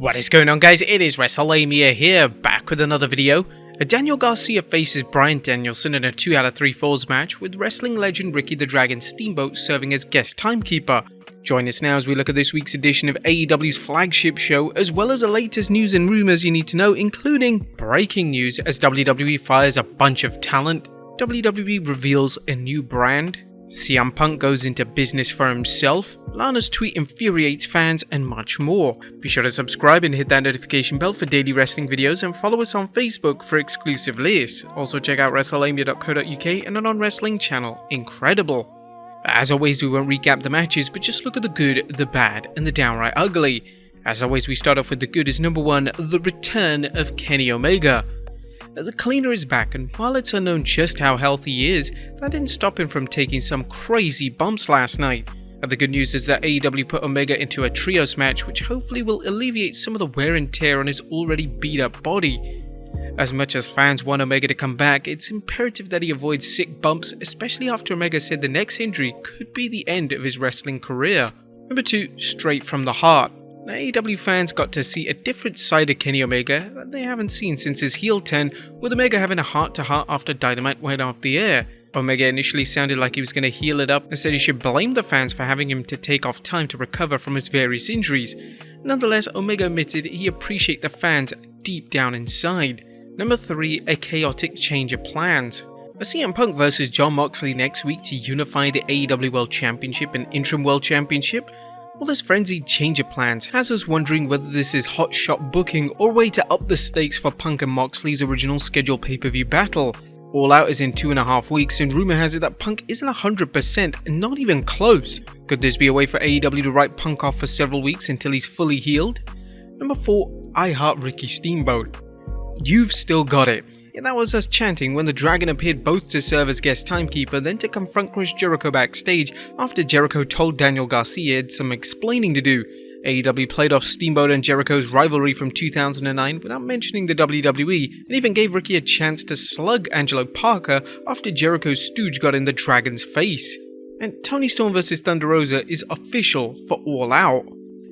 What is going on, guys? It is Wrestlelamia here, back with another video. Daniel Garcia faces Bryan Danielson in a 2 out of 3 falls match, with wrestling legend Ricky the Dragon Steamboat serving as guest timekeeper. Join us now as we look at this week's edition of AEW's flagship show, as well as the latest news and rumors you need to know, including breaking news as WWE fires a bunch of talent, WWE reveals a new brand, CM Punk goes into business for himself, Lana's tweet infuriates fans, and much more. Be sure to subscribe and hit that notification bell for daily wrestling videos, and follow us on Facebook for exclusive lists. Also check out Wrestlelamia.co.uk and our non-wrestling channel, Incredible. As always, we won't recap the matches, but just look at the good, the bad, and the downright ugly. As always, we start off with the good as number 1, the return of Kenny Omega. The cleaner is back, and while it's unknown just how healthy he is, that didn't stop him from taking some crazy bumps last night. The good news is that AEW put Omega into a trios match, which hopefully will alleviate some of the wear and tear on his already beat up body. As much as fans want Omega to come back, it's imperative that he avoids sick bumps, especially after Omega said the next injury could be the end of his wrestling career. Number 2, straight from the heart. AEW fans got to see a different side of Kenny Omega that they haven't seen since his heel turn, with Omega having a heart-to-heart after Dynamite went off the air. Omega initially sounded like he was going to heal it up and said he should blame the fans for having him to take off time to recover from his various injuries. Nonetheless, Omega admitted he appreciated the fans deep down inside. Number 3, a chaotic change of plans. CM Punk vs Jon Moxley next week to unify the AEW World Championship and Interim World Championship. Well, this frenzied change of plans has us wondering whether this is hot shot booking or a way to up the stakes for Punk and Moxley's original scheduled pay-per-view battle. All Out is in 2.5 weeks, and rumor has it that Punk isn't 100% and not even close. Could this be a way for AEW to write Punk off for several weeks until he's fully healed? Number 4, I Heart Ricky Steamboat. You've still got it. Yeah, that was us chanting when the Dragon appeared both to serve as guest timekeeper, then to confront Chris Jericho backstage after Jericho told Daniel Garcia he had some explaining to do. AEW played off Steamboat and Jericho's rivalry from 2009 without mentioning the WWE, and even gave Ricky a chance to slug Angelo Parker after Jericho's stooge got in the Dragon's face. And Toni Storm vs Thunder Rosa is official for All Out.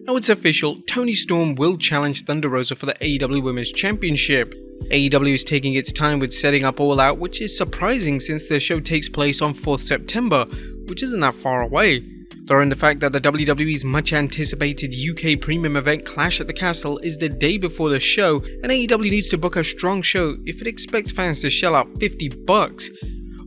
Now it's official, Toni Storm will challenge Thunder Rosa for the AEW Women's Championship. AEW is taking its time with setting up All Out, which is surprising since the show takes place on 4th September, which isn't that far away. Throw in the fact that the WWE's much anticipated UK premium event Clash at the Castle is the day before the show, and AEW needs to book a strong show if it expects fans to shell out $50.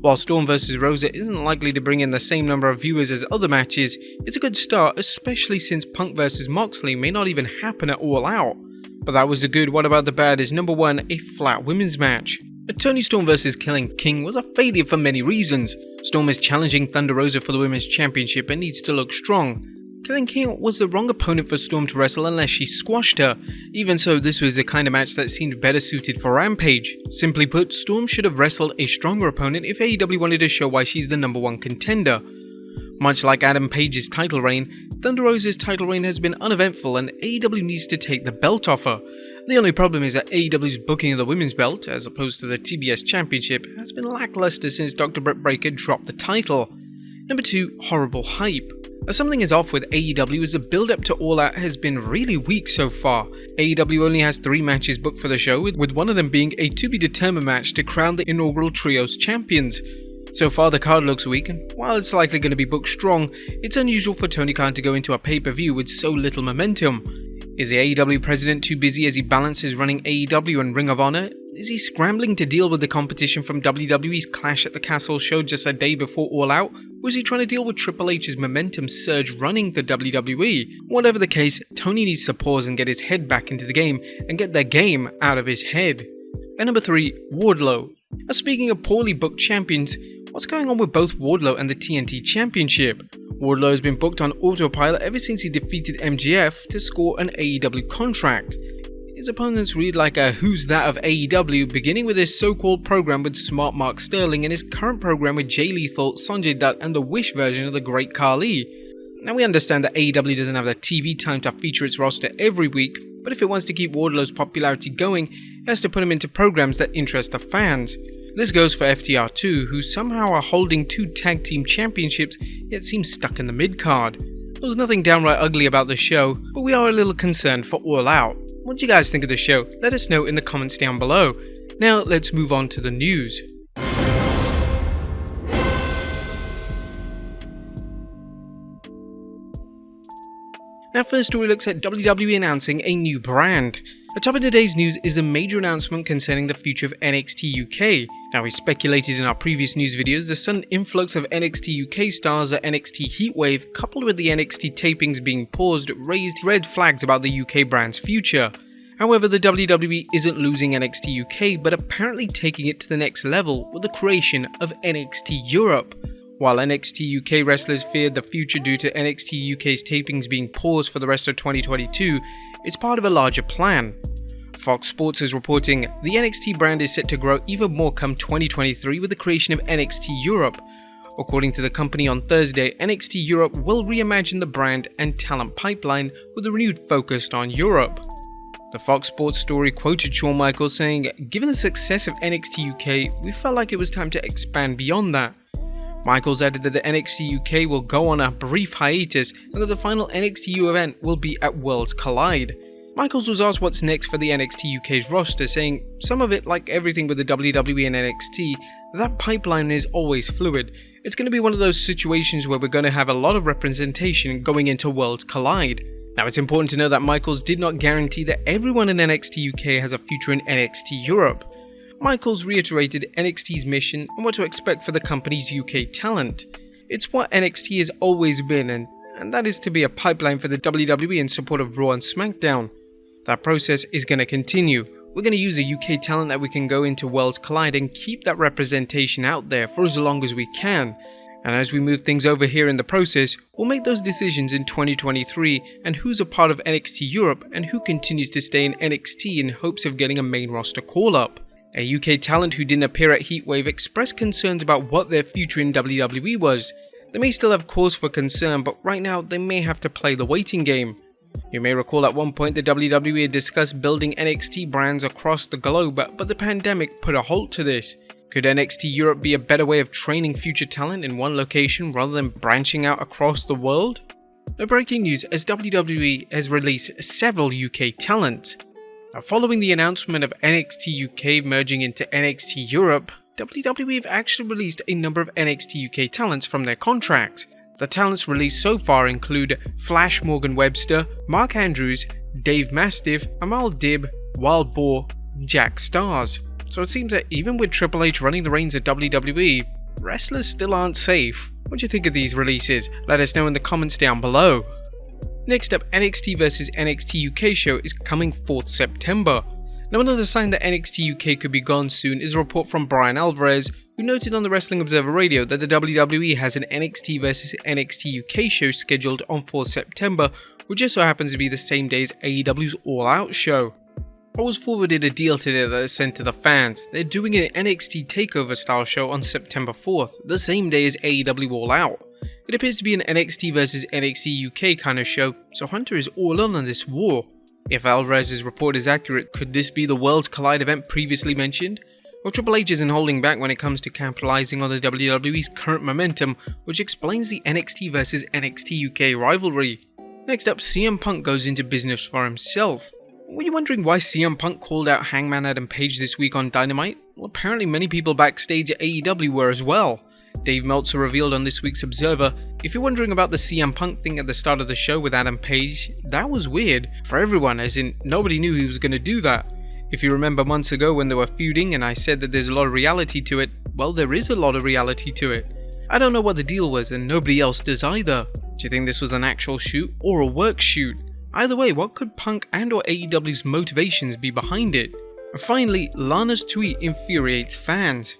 While Storm vs Rosa isn't likely to bring in the same number of viewers as other matches, it's a good start, especially since Punk vs Moxley may not even happen at All Out. But that was the good. What about the bad is number 1, a flat women's match. Toni Storm vs Killing King was a failure for many reasons. Storm is challenging Thunder Rosa for the Women's Championship and needs to look strong. Killing King was the wrong opponent for Storm to wrestle unless she squashed her. Even so, this was the kind of match that seemed better suited for Rampage. Simply put, Storm should have wrestled a stronger opponent if AEW wanted to show why she's the number 1 contender. Much like Adam Page's title reign, Thunder Rosa's title reign has been uneventful, and AEW needs to take the belt off her. The only problem is that AEW's booking of the women's belt, as opposed to the TBS Championship, has been lackluster since Dr. Britt Baker dropped the title. Number 2, horrible hype. Something is off with AEW as the build-up to All Out has been really weak so far. AEW only has 3 matches booked for the show, with one of them being a to-be-determined match to crown the inaugural Trios champions. So far the card looks weak, and while it's likely going to be booked strong, it's unusual for Tony Khan to go into a pay-per-view with so little momentum. Is the AEW president too busy as he balances running AEW and Ring of Honor? Is he scrambling to deal with the competition from WWE's Clash at the Castle show just a day before All Out? Or is he trying to deal with Triple H's momentum surge running the WWE? Whatever the case, Tony needs to pause and get his head back into the game and get the game out of his head. And number 3, Wardlow. Now, speaking of poorly booked champions, what's going on with both Wardlow and the TNT Championship? Wardlow has been booked on autopilot ever since he defeated MJF to score an AEW contract. His opponents read like a Who's That of AEW, beginning with his so-called program with Smart Mark Sterling and his current program with Jay Lethal, Sanjay Dutt and the Wish version of the Great Khali. Now we understand that AEW doesn't have the TV time to feature its roster every week, but if it wants to keep Wardlow's popularity going, it has to put him into programs that interest the fans. This goes for FTR too, who somehow are holding 2 tag team championships yet seem stuck in the mid-card. There was nothing downright ugly about the show, but we are a little concerned for All Out. What do you guys think of the show? Let us know in the comments down below. Now let's move on to the news. Now first story looks at WWE announcing a new brand. Atop of today's news is a major announcement concerning the future of NXT UK. Now we speculated in our previous news videos the sudden influx of NXT UK stars at NXT Heatwave coupled with the NXT tapings being paused raised red flags about the UK brand's future. However, the WWE isn't losing NXT UK but apparently taking it to the next level with the creation of NXT Europe. While NXT UK wrestlers feared the future due to NXT UK's tapings being paused for the rest of 2022, it's part of a larger plan. Fox Sports is reporting the NXT brand is set to grow even more come 2023 with the creation of NXT Europe. According to the company on Thursday, NXT Europe will reimagine the brand and talent pipeline with a renewed focus on Europe. The Fox Sports story quoted Shawn Michaels saying, "Given the success of NXT UK, we felt like it was time to expand beyond that." Michaels added that the NXT UK will go on a brief hiatus and that the final NXT U event will be at Worlds Collide. Michaels was asked what's next for the NXT UK's roster, saying, "Some of it, like everything with the WWE and NXT, that pipeline is always fluid. It's going to be one of those situations where we're going to have a lot of representation going into Worlds Collide." Now it's important to know that Michaels did not guarantee that everyone in NXT UK has a future in NXT Europe. Michaels reiterated NXT's mission and what to expect for the company's UK talent. It's what NXT has always been, and that is to be a pipeline for the WWE in support of Raw and SmackDown. That process is going to continue. We're going to use a UK talent that we can go into Worlds Collide and keep that representation out there for as long as we can. And as we move things over here in the process, we'll make those decisions in 2023 and who's a part of NXT Europe and who continues to stay in NXT in hopes of getting a main roster call-up. A UK talent who didn't appear at Heatwave expressed concerns about what their future in WWE was. They may still have cause for concern, but right now they may have to play the waiting game. You may recall at one point the WWE had discussed building NXT brands across the globe, but the pandemic put a halt to this. Could NXT Europe be a better way of training future talent in one location rather than branching out across the world? The breaking news as WWE has released several UK talent. Now, following the announcement of NXT UK merging into NXT Europe, WWE have actually released a number of NXT UK talents from their contracts. The talents released so far include Flash Morgan Webster, Mark Andrews, Dave Mastiff, Amal Dib, Wild Boar, Jack Stars. So it seems that even with Triple H running the reins at WWE, wrestlers still aren't safe. What do you think of these releases? Let us know in the comments down below. Next up, NXT vs NXT UK show is coming 4th September. Now another sign that NXT UK could be gone soon is a report from Brian Alvarez, who noted on the Wrestling Observer Radio that the WWE has an NXT vs NXT UK show scheduled on 4th September, which just so happens to be the same day as AEW's All Out show. I was forwarded a deal today that is sent to the fans. They're doing an NXT TakeOver style show on September 4th, the same day as AEW All Out. It appears to be an NXT vs NXT UK kind of show, so Hunter is all in on this war. If Alvarez's report is accurate, could this be the Worlds Collide event previously mentioned? Or Triple H isn't holding back when it comes to capitalizing on the WWE's current momentum, which explains the NXT vs NXT UK rivalry. Next up, CM Punk goes into business for himself. Were you wondering why CM Punk called out Hangman Adam Page this week on Dynamite? Well, apparently many people backstage at AEW were as well. Dave Meltzer revealed on this week's Observer, "If you're wondering about the CM Punk thing at the start of the show with Adam Page, that was weird for everyone, as in nobody knew he was going to do that. If you remember months ago when they were feuding and I said that there's a lot of reality to it, well, there is a lot of reality to it. I don't know what the deal was and nobody else does either. Do you think this was an actual shoot or a work shoot? Either way, what could Punk and or AEW's motivations be behind it?" And finally, Lana's tweet infuriates fans.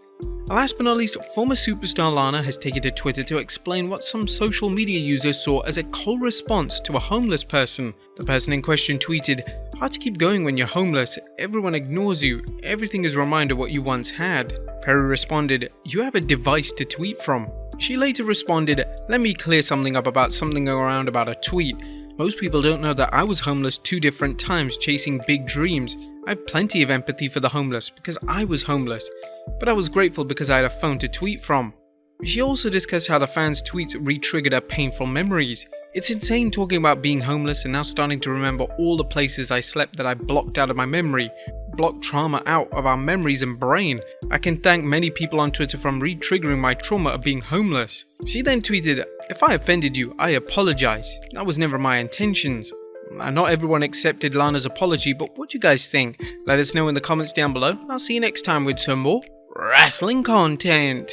Last but not least, former superstar Lana has taken to Twitter to explain what some social media users saw as a cold response to a homeless person. The person in question tweeted, "Hard to keep going when you're homeless, everyone ignores you, everything is a reminder what you once had." Perry responded, "You have a device to tweet from." She later responded, "Let me clear something up about something going around about a tweet. Most people don't know that I was homeless 2 different times chasing big dreams. I have plenty of empathy for the homeless because I was homeless, but I was grateful because I had a phone to tweet from." She also discussed how the fans' tweets re-triggered her painful memories. It's insane talking about being homeless and now starting to remember all the places I slept that I blocked out of my memory. Blocked trauma out of our memories and brain. I can thank many people on Twitter from re-triggering my trauma of being homeless. She then tweeted, "If I offended you, I apologize. That was never my intentions." Not everyone accepted Lana's apology, but what do you guys think? Let us know in the comments down below. I'll see you next time with some more wrestling content.